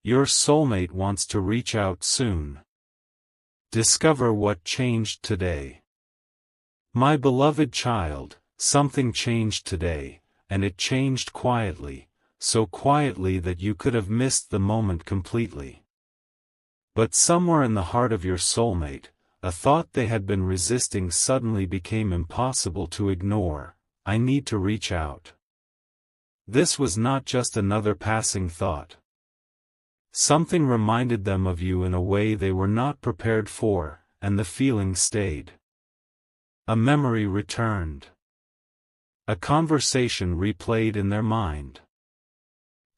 Your soulmate wants to reach out soon. Discover what changed today. My beloved child, something changed today, and it changed quietly, so quietly that you could have missed the moment completely. But somewhere in the heart of your soulmate, a thought they had been resisting suddenly became impossible to ignore. I need to reach out. This was not just another passing thought. Something reminded them of you in a way they were not prepared for, and the feeling stayed. A memory returned. A conversation replayed in their mind.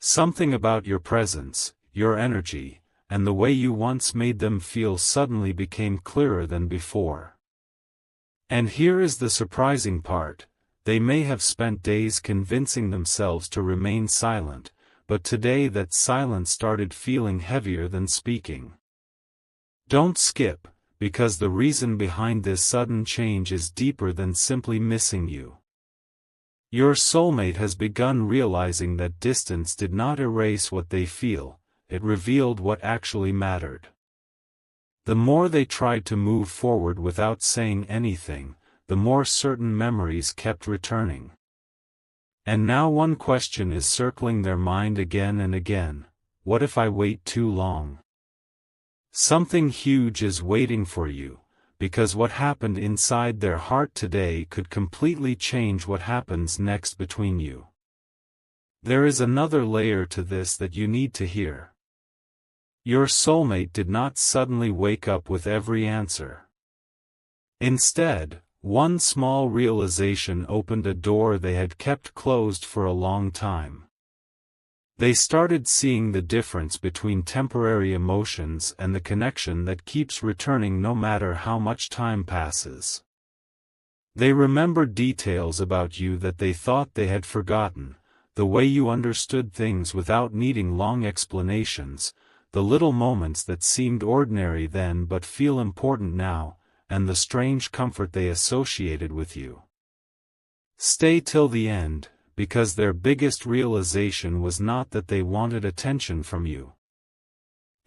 Something about your presence, your energy, and the way you once made them feel suddenly became clearer than before. And here is the surprising part: they may have spent days convincing themselves to remain silent, but today that silence started feeling heavier than speaking. Don't skip, because the reason behind this sudden change is deeper than simply missing you. Your soulmate has begun realizing that distance did not erase what they feel, it revealed what actually mattered. The more they tried to move forward without saying anything, the more certain memories kept returning. And now one question is circling their mind again and again: what if I wait too long? Something huge is waiting for you, because what happened inside their heart today could completely change what happens next between you. There is another layer to this that you need to hear. Your soulmate did not suddenly wake up with every answer. Instead, one small realization opened a door they had kept closed for a long time. They started seeing the difference between temporary emotions and the connection that keeps returning no matter how much time passes. They remembered details about you that they thought they had forgotten, the way you understood things without needing long explanations, the little moments that seemed ordinary then but feel important now, and the strange comfort they associated with you. Stay till the end, because their biggest realization was not that they wanted attention from you.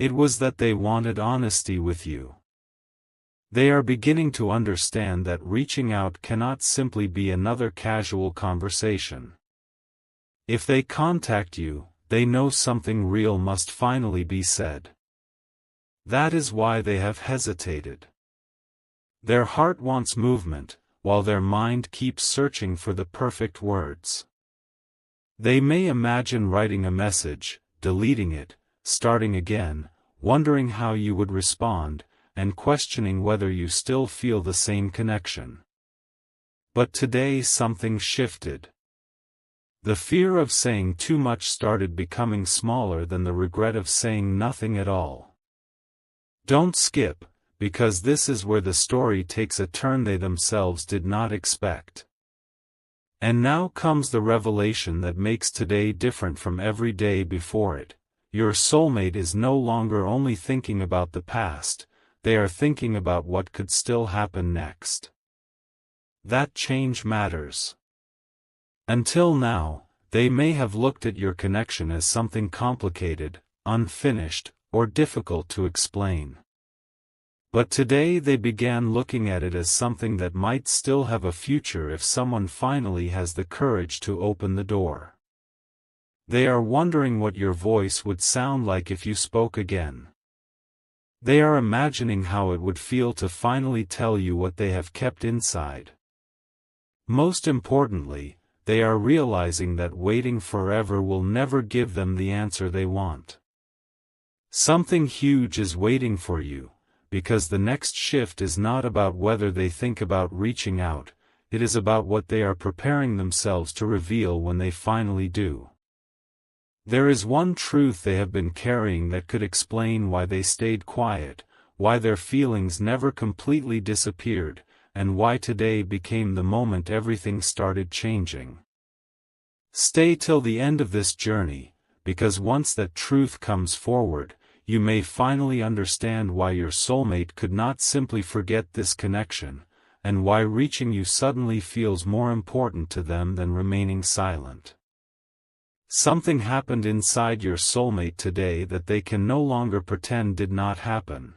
It was that they wanted honesty with you. They are beginning to understand that reaching out cannot simply be another casual conversation. If they contact you, they know something real must finally be said. That is why they have hesitated. Their heart wants movement, while their mind keeps searching for the perfect words. They may imagine writing a message, deleting it, starting again, wondering how you would respond, and questioning whether you still feel the same connection. But today something shifted. The fear of saying too much started becoming smaller than the regret of saying nothing at all. Don't skip, because this is where the story takes a turn they themselves did not expect. And now comes the revelation that makes today different from every day before it. Your soulmate is no longer only thinking about the past, they are thinking about what could still happen next. That change matters. Until now, they may have looked at your connection as something complicated, unfinished, or difficult to explain. But today they began looking at it as something that might still have a future if someone finally has the courage to open the door. They are wondering what your voice would sound like if you spoke again. They are imagining how it would feel to finally tell you what they have kept inside. Most importantly, they are realizing that waiting forever will never give them the answer they want. Something huge is waiting for you, because the next shift is not about whether they think about reaching out, it is about what they are preparing themselves to reveal when they finally do. There is one truth they have been carrying that could explain why they stayed quiet, why their feelings never completely disappeared, and why today became the moment everything started changing. Stay till the end of this journey, because once that truth comes forward, you may finally understand why your soulmate could not simply forget this connection, and why reaching you suddenly feels more important to them than remaining silent. Something happened inside your soulmate today that they can no longer pretend did not happen.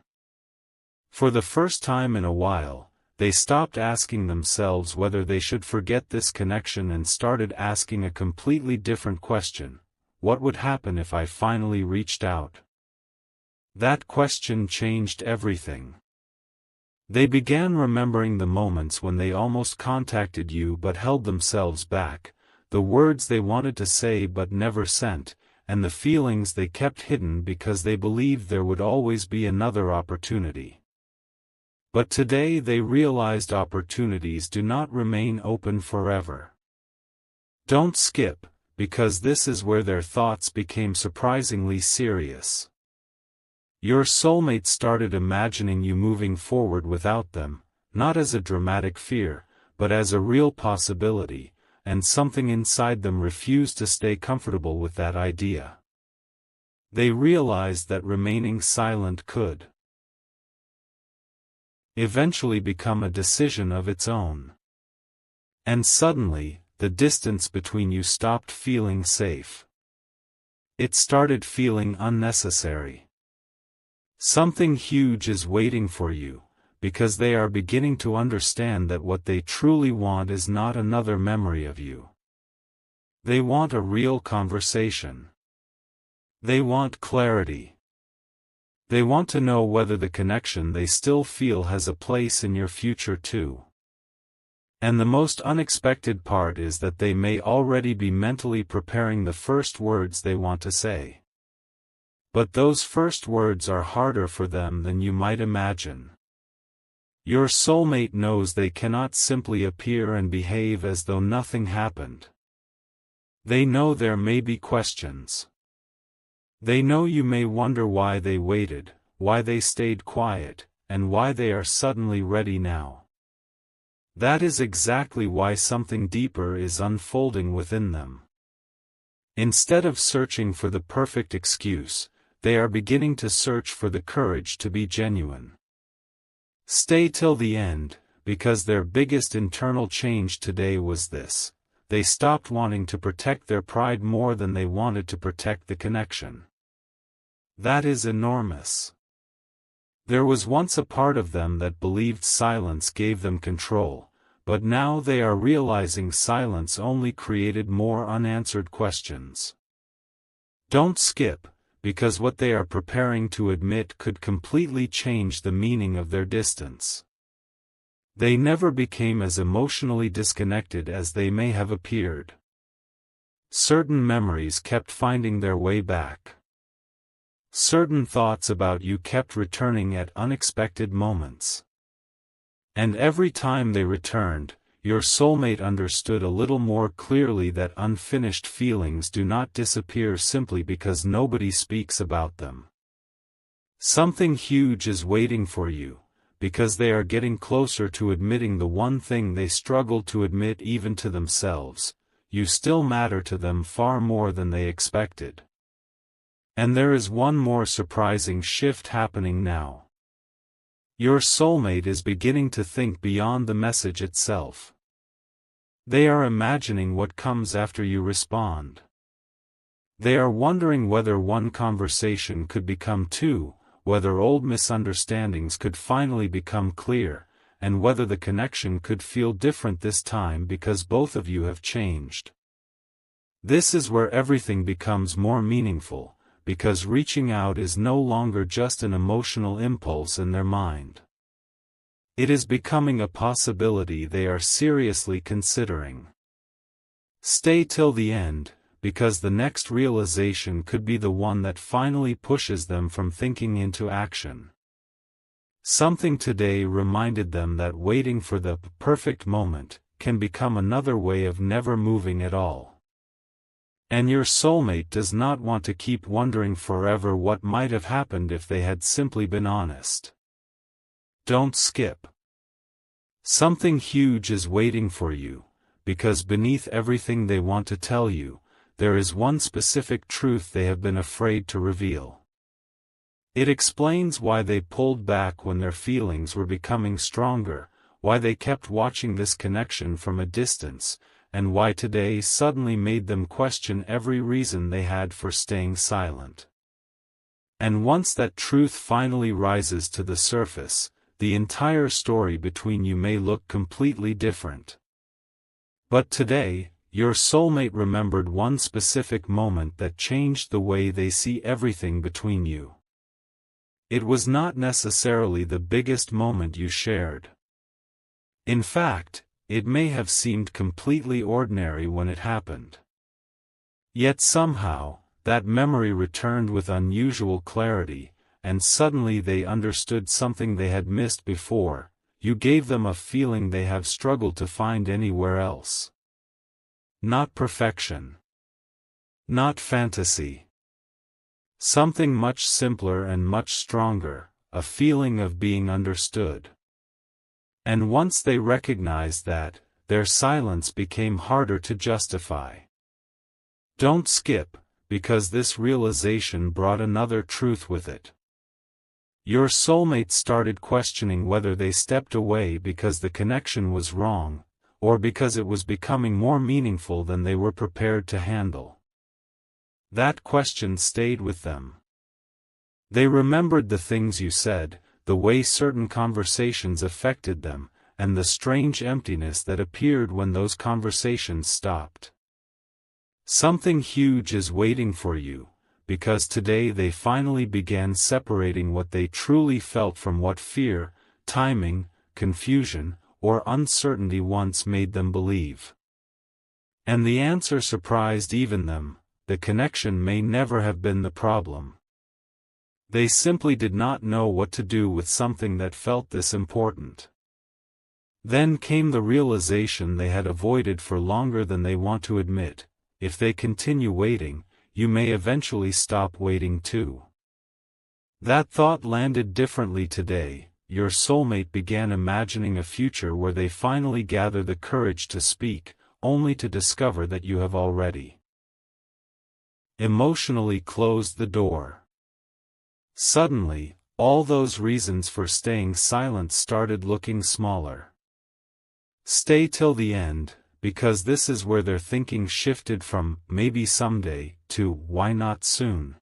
For the first time in a while, they stopped asking themselves whether they should forget this connection and started asking a completely different question: what would happen if I finally reached out? That question changed everything. They began remembering the moments when they almost contacted you but held themselves back, the words they wanted to say but never sent, and the feelings they kept hidden because they believed there would always be another opportunity. But today they realized opportunities do not remain open forever. Don't skip, because this is where their thoughts became surprisingly serious. Your soulmate started imagining you moving forward without them, not as a dramatic fear, but as a real possibility, and something inside them refused to stay comfortable with that idea. They realized that remaining silent could eventually become a decision of its own. And suddenly, the distance between you stopped feeling safe. It started feeling unnecessary. Something huge is waiting for you, because they are beginning to understand that what they truly want is not another memory of you. They want a real conversation. They want clarity. They want to know whether the connection they still feel has a place in your future too. And the most unexpected part is that they may already be mentally preparing the first words they want to say. But those first words are harder for them than you might imagine. Your soulmate knows they cannot simply appear and behave as though nothing happened. They know there may be questions. They know you may wonder why they waited, why they stayed quiet, and why they are suddenly ready now. That is exactly why something deeper is unfolding within them. Instead of searching for the perfect excuse, they are beginning to search for the courage to be genuine. Stay till the end, because their biggest internal change today was this: they stopped wanting to protect their pride more than they wanted to protect the connection. That is enormous. There was once a part of them that believed silence gave them control, but now they are realizing silence only created more unanswered questions. Don't skip, because what they are preparing to admit could completely change the meaning of their distance. They never became as emotionally disconnected as they may have appeared. Certain memories kept finding their way back. Certain thoughts about you kept returning at unexpected moments. And every time they returned, your soulmate understood a little more clearly that unfinished feelings do not disappear simply because nobody speaks about them. Something huge is waiting for you, because they are getting closer to admitting the one thing they struggle to admit even to themselves: you still matter to them far more than they expected. And there is one more surprising shift happening now. Your soulmate is beginning to think beyond the message itself. They are imagining what comes after you respond. They are wondering whether one conversation could become two, whether old misunderstandings could finally become clear, and whether the connection could feel different this time because both of you have changed. This is where everything becomes more meaningful, because reaching out is no longer just an emotional impulse in their mind. It is becoming a possibility they are seriously considering. Stay till the end, because the next realization could be the one that finally pushes them from thinking into action. Something today reminded them that waiting for the perfect moment can become another way of never moving at all. And your soulmate does not want to keep wondering forever what might have happened if they had simply been honest. Don't skip. Something huge is waiting for you, because beneath everything they want to tell you, there is one specific truth they have been afraid to reveal. It explains why they pulled back when their feelings were becoming stronger, why they kept watching this connection from a distance, and why today suddenly made them question every reason they had for staying silent. And once that truth finally rises to the surface, the entire story between you may look completely different. But today, your soulmate remembered one specific moment that changed the way they see everything between you. It was not necessarily the biggest moment you shared. In fact, it may have seemed completely ordinary when it happened. Yet somehow, that memory returned with unusual clarity, and suddenly they understood something they had missed before. You gave them a feeling they have struggled to find anywhere else. Not perfection. Not fantasy. Something much simpler and much stronger, a feeling of being understood. And once they recognized that, their silence became harder to justify. Don't skip, because this realization brought another truth with it. Your soulmate started questioning whether they stepped away because the connection was wrong, or because it was becoming more meaningful than they were prepared to handle. That question stayed with them. They remembered the things you said, the way certain conversations affected them, and the strange emptiness that appeared when those conversations stopped. Something huge is waiting for you, because today they finally began separating what they truly felt from what fear, timing, confusion, or uncertainty once made them believe. And the answer surprised even them: the connection may never have been the problem. They simply did not know what to do with something that felt this important. Then came the realization they had avoided for longer than they want to admit: if they continue waiting, you may eventually stop waiting too. That thought landed differently today. Your soulmate began imagining a future where they finally gather the courage to speak, only to discover that you have already emotionally closed the door. Suddenly, all those reasons for staying silent started looking smaller. Stay till the end, because this is where their thinking shifted from maybe someday to why not soon.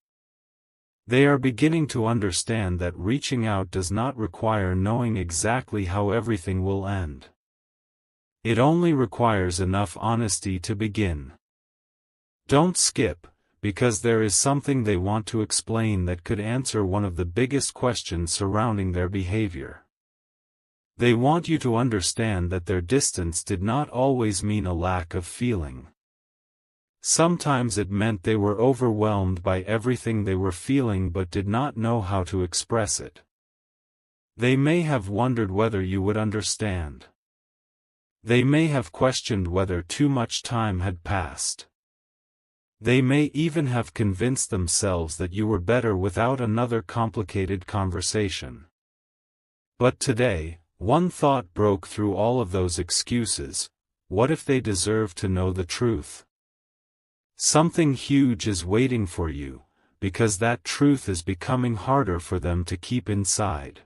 They are beginning to understand that reaching out does not require knowing exactly how everything will end. It only requires enough honesty to begin. Don't skip, because there is something they want to explain that could answer one of the biggest questions surrounding their behavior. They want you to understand that their distance did not always mean a lack of feeling. Sometimes it meant they were overwhelmed by everything they were feeling but did not know how to express it. They may have wondered whether you would understand. They may have questioned whether too much time had passed. They may even have convinced themselves that you were better without another complicated conversation. But today, one thought broke through all of those excuses: what if they deserve to know the truth? Something huge is waiting for you, because that truth is becoming harder for them to keep inside.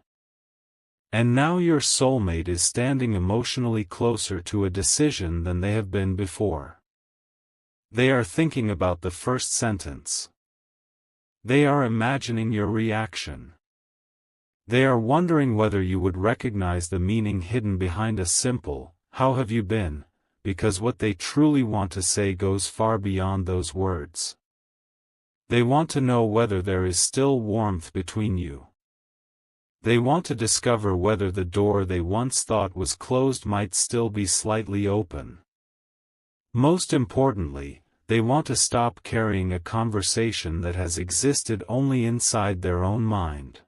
And now your soulmate is standing emotionally closer to a decision than they have been before. They are thinking about the first sentence. They are imagining your reaction. They are wondering whether you would recognize the meaning hidden behind a simple, "How have you been?" because what they truly want to say goes far beyond those words. They want to know whether there is still warmth between you. They want to discover whether the door they once thought was closed might still be slightly open. Most importantly, they want to stop carrying a conversation that has existed only inside their own mind.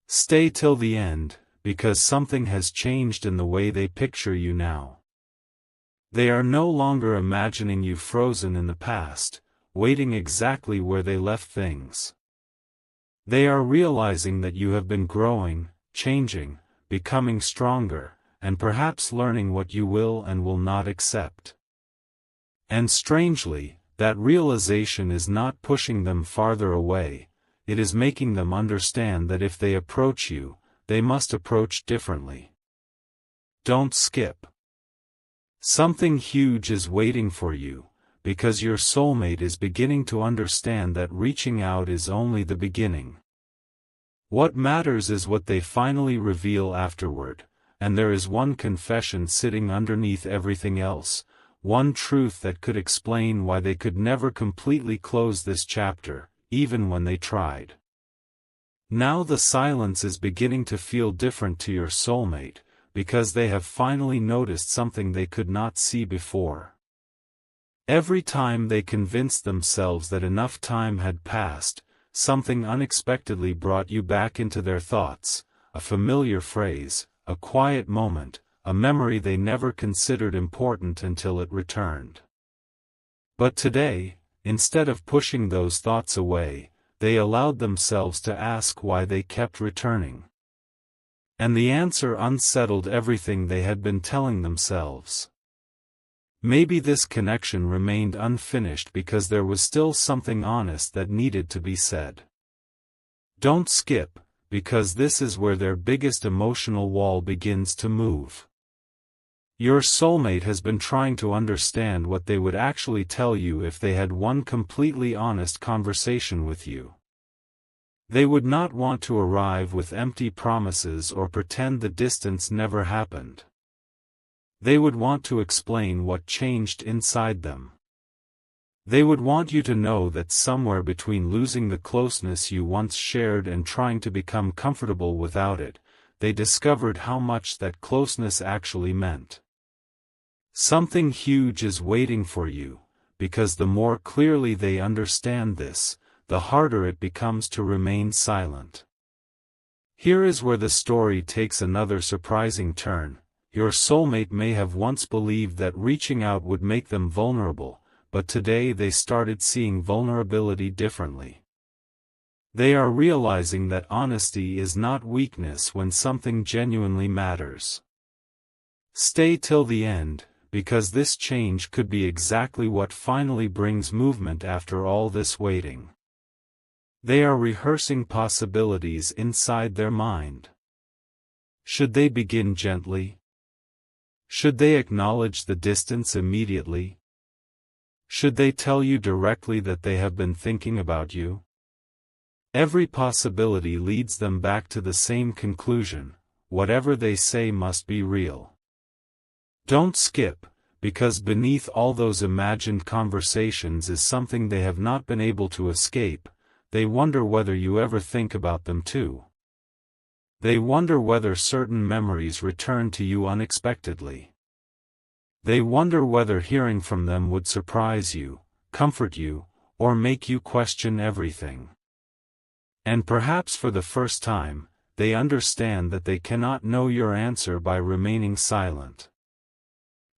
Stay till the end, because something has changed in the way they picture you now. They are no longer imagining you frozen in the past, waiting exactly where they left things. They are realizing that you have been growing, changing, becoming stronger, and perhaps learning what you will and will not accept. And strangely, that realization is not pushing them farther away, it is making them understand that if they approach you, they must approach differently. Don't skip. Something huge is waiting for you, because your soulmate is beginning to understand that reaching out is only the beginning. What matters is what they finally reveal afterward, and there is one confession sitting underneath everything else, one truth that could explain why they could never completely close this chapter, even when they tried. Now the silence is beginning to feel different to your soulmate, because they have finally noticed something they could not see before. Every time they convinced themselves that enough time had passed, something unexpectedly brought you back into their thoughts, a familiar phrase, a quiet moment, a memory they never considered important until it returned. But today, instead of pushing those thoughts away, they allowed themselves to ask why they kept returning. And the answer unsettled everything they had been telling themselves. Maybe this connection remained unfinished because there was still something honest that needed to be said. Don't skip, because this is where their biggest emotional wall begins to move. Your soulmate has been trying to understand what they would actually tell you if they had one completely honest conversation with you. They would not want to arrive with empty promises or pretend the distance never happened. They would want to explain what changed inside them. They would want you to know that somewhere between losing the closeness you once shared and trying to become comfortable without it, they discovered how much that closeness actually meant. Something huge is waiting for you, because the more clearly they understand this, the harder it becomes to remain silent. Here is where the story takes another surprising turn. Your soulmate may have once believed that reaching out would make them vulnerable, but today they started seeing vulnerability differently. They are realizing that honesty is not weakness when something genuinely matters. Stay till the end, because this change could be exactly what finally brings movement after all this waiting. They are rehearsing possibilities inside their mind. Should they begin gently? Should they acknowledge the distance immediately? Should they tell you directly that they have been thinking about you? Every possibility leads them back to the same conclusion: whatever they say must be real. Don't skip, because beneath all those imagined conversations is something they have not been able to escape. They wonder whether you ever think about them too. They wonder whether certain memories return to you unexpectedly. They wonder whether hearing from them would surprise you, comfort you, or make you question everything. And perhaps for the first time, they understand that they cannot know your answer by remaining silent.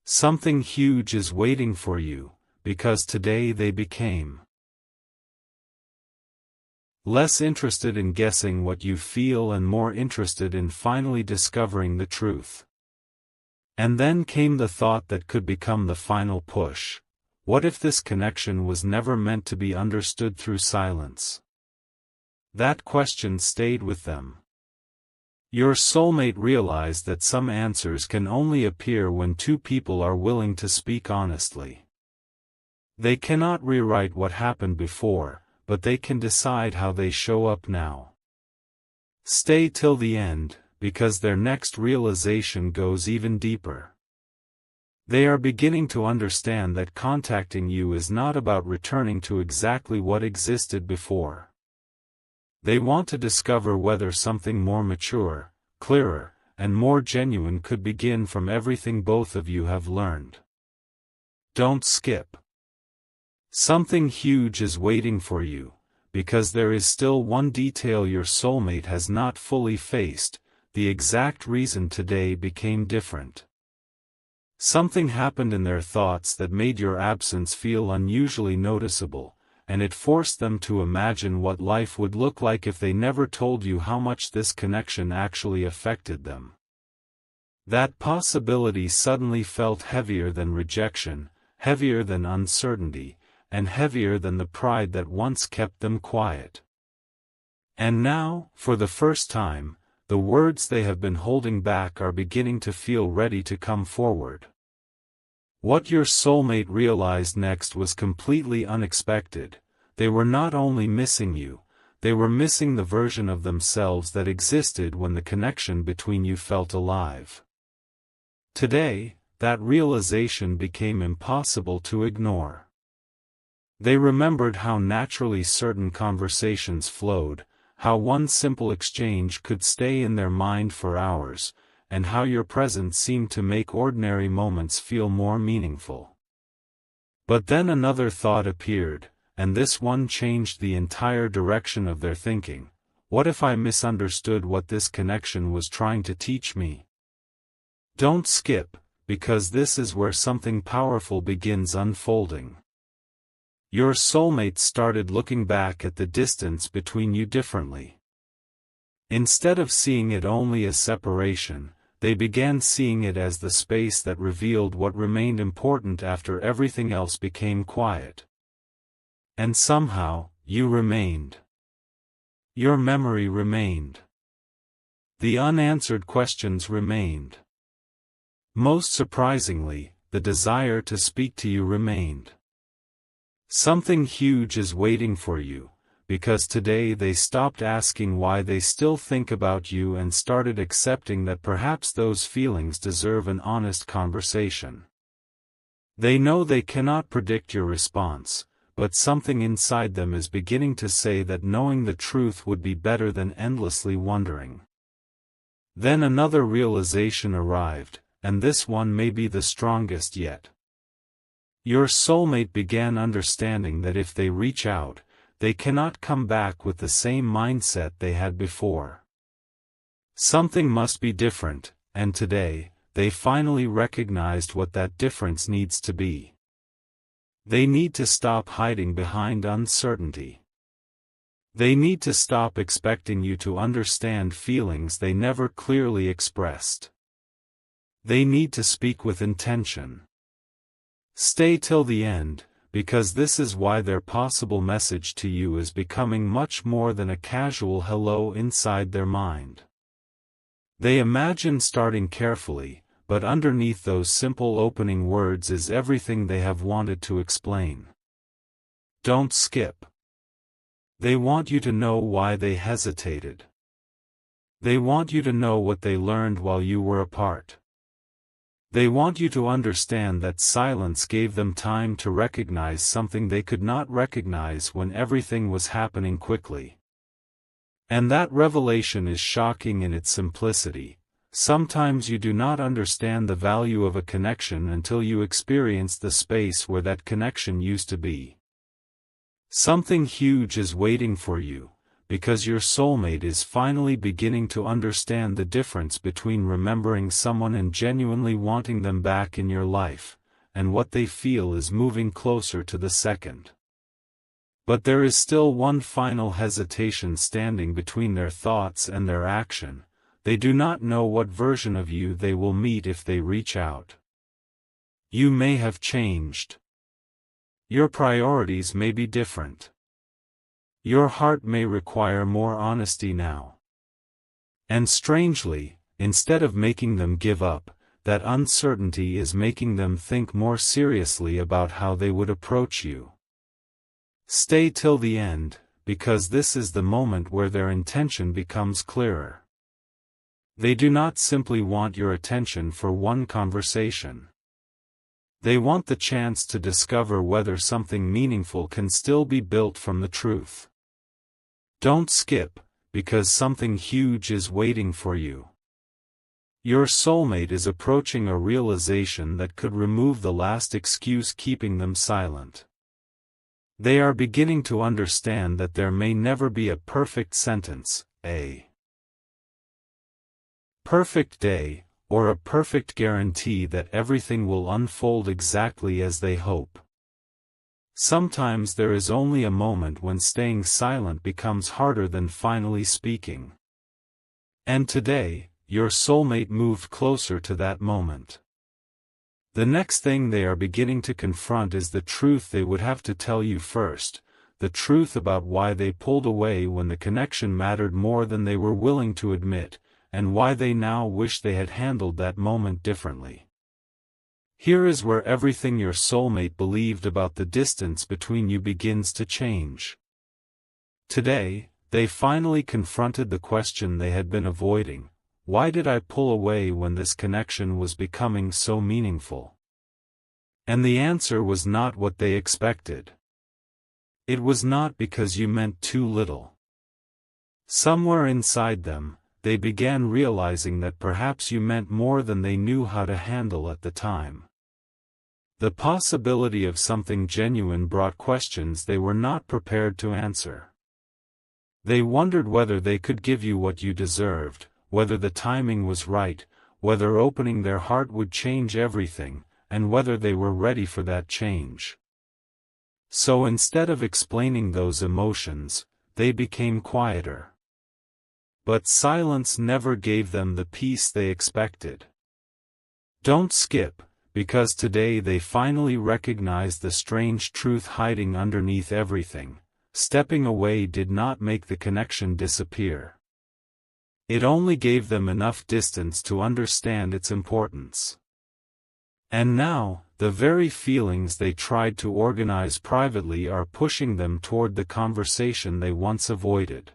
Something huge is waiting for you, because today they became less interested in guessing what you feel and more interested in finally discovering the truth. And then came the thought that could become the final push: what if this connection was never meant to be understood through silence? That question stayed with them. Your soulmate realized that some answers can only appear when two people are willing to speak honestly. They cannot rewrite what happened before, but they can decide how they show up now. Stay till the end, because their next realization goes even deeper. They are beginning to understand that contacting you is not about returning to exactly what existed before. They want to discover whether something more mature, clearer, and more genuine could begin from everything both of you have learned. Don't skip. Something huge is waiting for you, because there is still one detail your soulmate has not fully faced: the exact reason today became different. Something happened in their thoughts that made your absence feel unusually noticeable, and it forced them to imagine what life would look like if they never told you how much this connection actually affected them. That possibility suddenly felt heavier than rejection, heavier than uncertainty, and heavier than the pride that once kept them quiet. And now, for the first time, the words they have been holding back are beginning to feel ready to come forward. What your soulmate realized next was completely unexpected. They were not only missing you, they were missing the version of themselves that existed when the connection between you felt alive. Today, that realization became impossible to ignore. They remembered how naturally certain conversations flowed, how one simple exchange could stay in their mind for hours, and how your presence seemed to make ordinary moments feel more meaningful. But then another thought appeared, and this one changed the entire direction of their thinking. What if I misunderstood what this connection was trying to teach me? Don't skip, because this is where something powerful begins unfolding. Your soulmate started looking back at the distance between you differently. Instead of seeing it only as separation, they began seeing it as the space that revealed what remained important after everything else became quiet. And somehow, you remained. Your memory remained. The unanswered questions remained. Most surprisingly, the desire to speak to you remained. Something huge is waiting for you, because today they stopped asking why they still think about you and started accepting that perhaps those feelings deserve an honest conversation. They know they cannot predict your response, but something inside them is beginning to say that knowing the truth would be better than endlessly wondering. Then another realization arrived, and this one may be the strongest yet. Your soulmate began understanding that if they reach out, they cannot come back with the same mindset they had before. Something must be different, and today, they finally recognized what that difference needs to be. They need to stop hiding behind uncertainty. They need to stop expecting you to understand feelings they never clearly expressed. They need to speak with intention. Stay till the end, because this is why their possible message to you is becoming much more than a casual hello inside their mind. They imagine starting carefully, but underneath those simple opening words is everything they have wanted to explain. Don't skip. They want you to know why they hesitated. They want you to know what they learned while you were apart. They want you to understand that silence gave them time to recognize something they could not recognize when everything was happening quickly. And that revelation is shocking in its simplicity. Sometimes you do not understand the value of a connection until you experience the space where that connection used to be. Something huge is waiting for you, because your soulmate is finally beginning to understand the difference between remembering someone and genuinely wanting them back in your life, and what they feel is moving closer to the second. But there is still one final hesitation standing between their thoughts and their action. They do not know what version of you they will meet if they reach out. You may have changed. Your priorities may be different. Your heart may require more honesty now. And strangely, instead of making them give up, that uncertainty is making them think more seriously about how they would approach you. Stay till the end, because this is the moment where their intention becomes clearer. They do not simply want your attention for one conversation. They want the chance to discover whether something meaningful can still be built from the truth. Don't skip, because something huge is waiting for you. Your soulmate is approaching a realization that could remove the last excuse keeping them silent. They are beginning to understand that there may never be a perfect sentence, a perfect day, or a perfect guarantee that everything will unfold exactly as they hope. Sometimes there is only a moment when staying silent becomes harder than finally speaking. And today, your soulmate moved closer to that moment. The next thing they are beginning to confront is the truth they would have to tell you first, the truth about why they pulled away when the connection mattered more than they were willing to admit, and why they now wish they had handled that moment differently. Here is where everything your soulmate believed about the distance between you begins to change. Today, they finally confronted the question they had been avoiding: why did I pull away when this connection was becoming so meaningful? And the answer was not what they expected. It was not because you meant too little. Somewhere inside them, they began realizing that perhaps you meant more than they knew how to handle at the time. The possibility of something genuine brought questions they were not prepared to answer. They wondered whether they could give you what you deserved, whether the timing was right, whether opening their heart would change everything, and whether they were ready for that change. So instead of explaining those emotions, they became quieter. But silence never gave them the peace they expected. Don't skip, because today they finally recognized the strange truth hiding underneath everything: stepping away did not make the connection disappear. It only gave them enough distance to understand its importance. And now, the very feelings they tried to organize privately are pushing them toward the conversation they once avoided.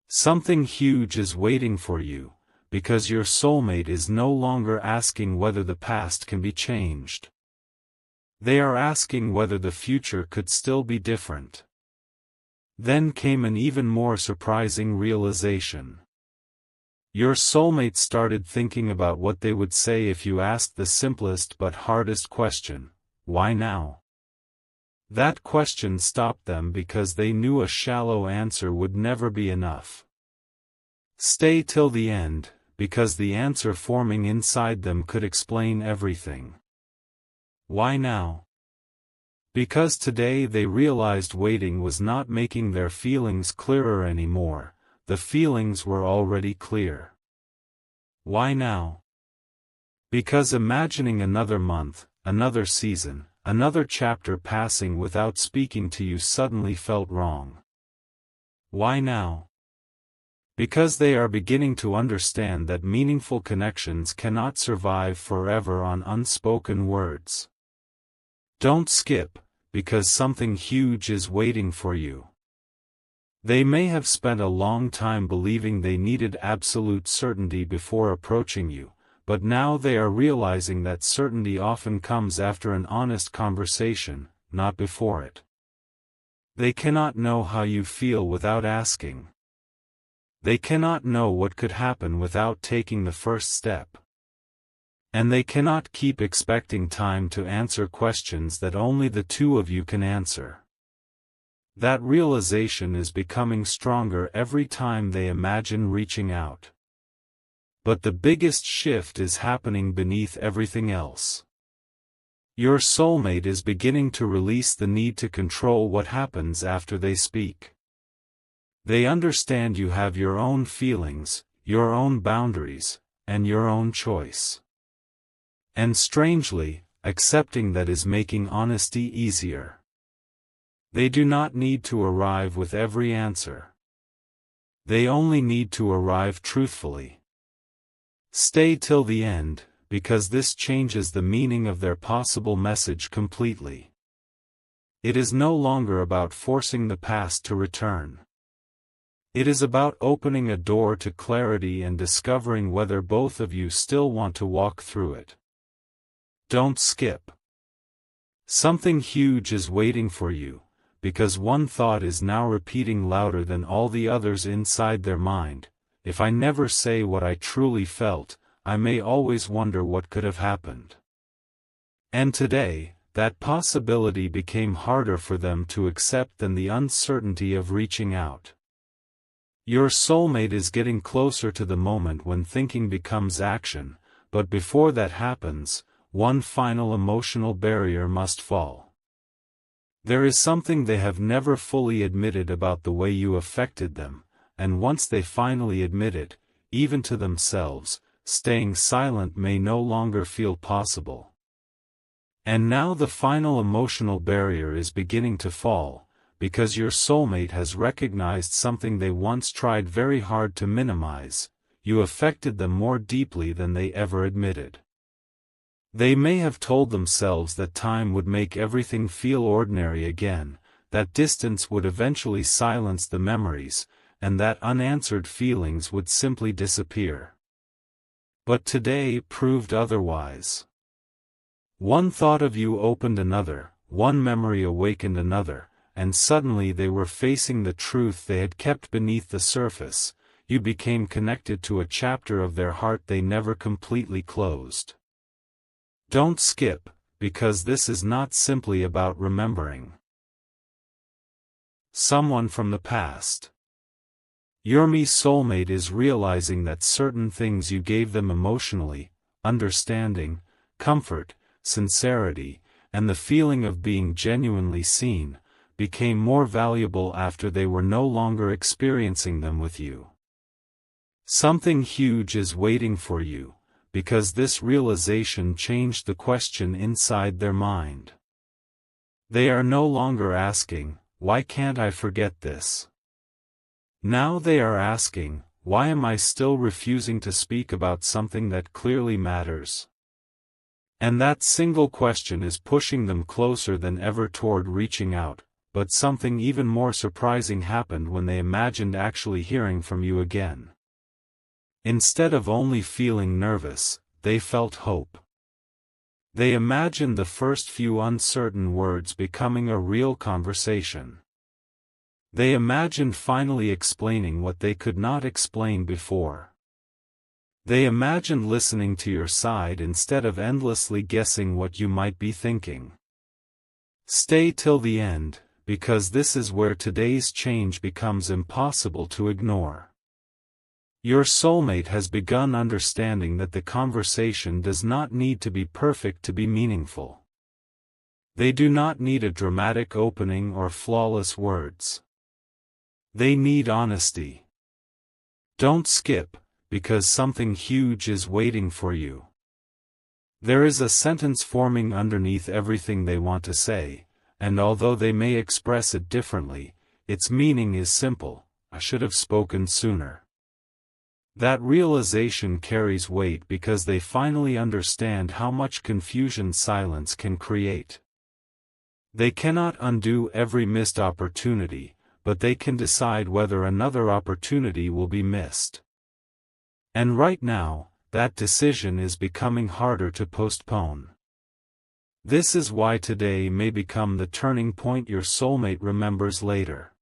Something huge is waiting for you, because your soulmate is no longer asking whether the past can be changed. They are asking whether the future could still be different. Then came an even more surprising realization. Your soulmate started thinking about what they would say if you asked the simplest but hardest question: why now? That question stopped them because they knew a shallow answer would never be enough. Stay till the end, because the answer forming inside them could explain everything. Why now? Because today they realized waiting was not making their feelings clearer anymore. The feelings were already clear. Why now? Because imagining another month, another season, another chapter passing without speaking to you suddenly felt wrong. Why now? Because they are beginning to understand that meaningful connections cannot survive forever on unspoken words. Don't skip, because something huge is waiting for you. They may have spent a long time believing they needed absolute certainty before approaching you, but now they are realizing that certainty often comes after an honest conversation, not before it. They cannot know how you feel without asking. They cannot know what could happen without taking the first step. And they cannot keep expecting time to answer questions that only the two of you can answer. That realization is becoming stronger every time they imagine reaching out. But the biggest shift is happening beneath everything else. Your soulmate is beginning to release the need to control what happens after they speak. They understand you have your own feelings, your own boundaries, and your own choice. And strangely, accepting that is making honesty easier. They do not need to arrive with every answer. They only need to arrive truthfully. Stay till the end, because this changes the meaning of their possible message completely. It is no longer about forcing the past to return. It is about opening a door to clarity and discovering whether both of you still want to walk through it. Don't skip. Something huge is waiting for you, because one thought is now repeating louder than all the others inside their mind: if I never say what I truly felt, I may always wonder what could have happened. And today, that possibility became harder for them to accept than the uncertainty of reaching out. Your soulmate is getting closer to the moment when thinking becomes action, but before that happens, one final emotional barrier must fall. There is something they have never fully admitted about the way you affected them, and once they finally admit it, even to themselves, staying silent may no longer feel possible. And now the final emotional barrier is beginning to fall, because your soulmate has recognized something they once tried very hard to minimize: you affected them more deeply than they ever admitted. They may have told themselves that time would make everything feel ordinary again, that distance would eventually silence the memories, and that unanswered feelings would simply disappear. But today proved otherwise. One thought of you opened another, one memory awakened another, and suddenly they were facing the truth they had kept beneath the surface. You became connected to a chapter of their heart they never completely closed. Don't skip, because this is not simply about remembering someone from the past. Your soulmate is realizing that certain things you gave them emotionally, understanding, comfort, sincerity, and the feeling of being genuinely seen, became more valuable after they were no longer experiencing them with you. Something huge is waiting for you, because this realization changed the question inside their mind. They are no longer asking, "Why can't I forget this?" Now they are asking, "Why am I still refusing to speak about something that clearly matters?" And that single question is pushing them closer than ever toward reaching out, but something even more surprising happened when they imagined actually hearing from you again. Instead of only feeling nervous, they felt hope. They imagined the first few uncertain words becoming a real conversation. They imagined finally explaining what they could not explain before. They imagined listening to your side instead of endlessly guessing what you might be thinking. Stay till the end, because this is where today's change becomes impossible to ignore. Your soulmate has begun understanding that the conversation does not need to be perfect to be meaningful. They do not need a dramatic opening or flawless words. They need honesty. Don't skip, because something huge is waiting for you. There is a sentence forming underneath everything they want to say, and although they may express it differently, its meaning is simple: "I should have spoken sooner." That realization carries weight because they finally understand how much confusion silence can create. They cannot undo every missed opportunity, but they can decide whether another opportunity will be missed. And right now, that decision is becoming harder to postpone. This is why today may become the turning point your soulmate remembers later.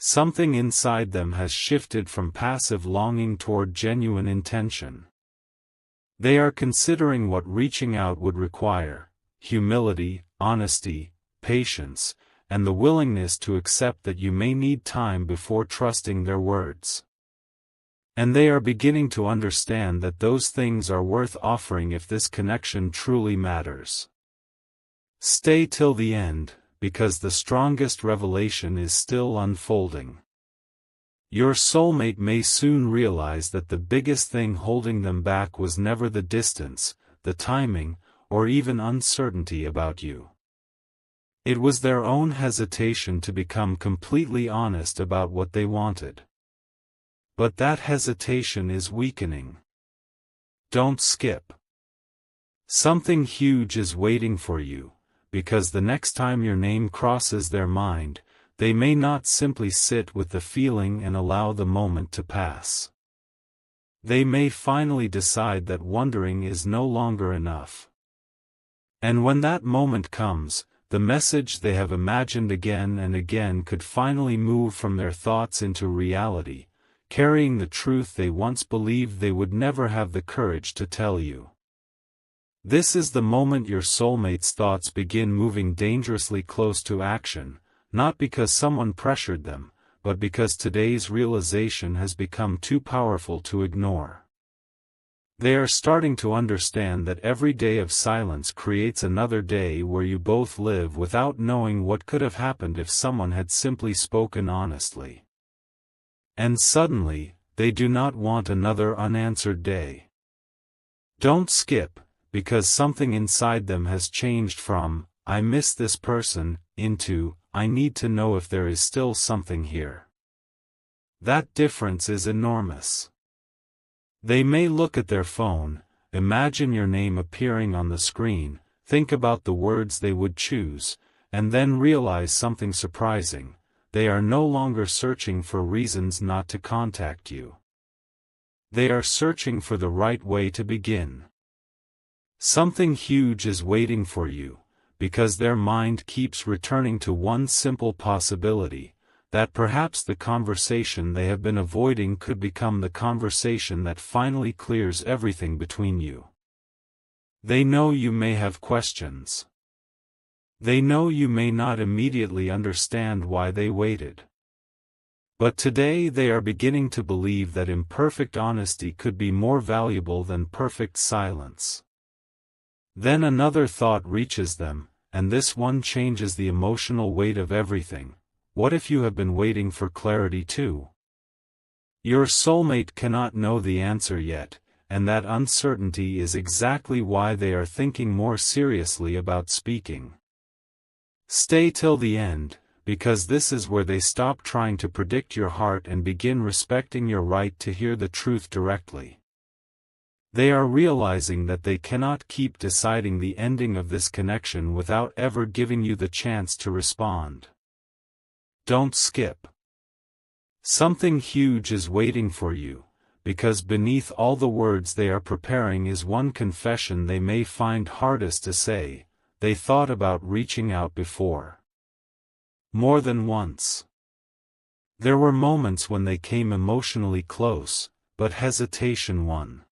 Something inside them has shifted from passive longing toward genuine intention. They are considering what reaching out would require: humility, honesty, patience, and the willingness to accept that you may need time before trusting their words. And they are beginning to understand that those things are worth offering if this connection truly matters. Stay till the end, because the strongest revelation is still unfolding. Your soulmate may soon realize that the biggest thing holding them back was never the distance, the timing, or even uncertainty about you. It was their own hesitation to become completely honest about what they wanted. But that hesitation is weakening. Don't skip. Something huge is waiting for you, because the next time your name crosses their mind, they may not simply sit with the feeling and allow the moment to pass. They may finally decide that wondering is no longer enough. And when that moment comes, the message they have imagined again and again could finally move from their thoughts into reality, carrying the truth they once believed they would never have the courage to tell you. This is the moment your soulmate's thoughts begin moving dangerously close to action, not because someone pressured them, but because today's realization has become too powerful to ignore. They are starting to understand that every day of silence creates another day where you both live without knowing what could have happened if someone had simply spoken honestly. And suddenly, they do not want another unanswered day. Don't skip, because something inside them has changed from, "I miss this person," into, "I need to know if there is still something here." That difference is enormous. They may look at their phone, imagine your name appearing on the screen, think about the words they would choose, and then realize something surprising: they are no longer searching for reasons not to contact you. They are searching for the right way to begin. Something huge is waiting for you, because their mind keeps returning to one simple possibility: that perhaps the conversation they have been avoiding could become the conversation that finally clears everything between you. They know you may have questions. They know you may not immediately understand why they waited. But today they are beginning to believe that imperfect honesty could be more valuable than perfect silence. Then another thought reaches them, and this one changes the emotional weight of everything. What if you have been waiting for clarity too? Your soulmate cannot know the answer yet, and that uncertainty is exactly why they are thinking more seriously about speaking. Stay till the end, because this is where they stop trying to predict your heart and begin respecting your right to hear the truth directly. They are realizing that they cannot keep deciding the ending of this connection without ever giving you the chance to respond. Don't skip. Something huge is waiting for you, because beneath all the words they are preparing is one confession they may find hardest to say: they thought about reaching out before. More than once. There were moments when they came emotionally close, but hesitation won.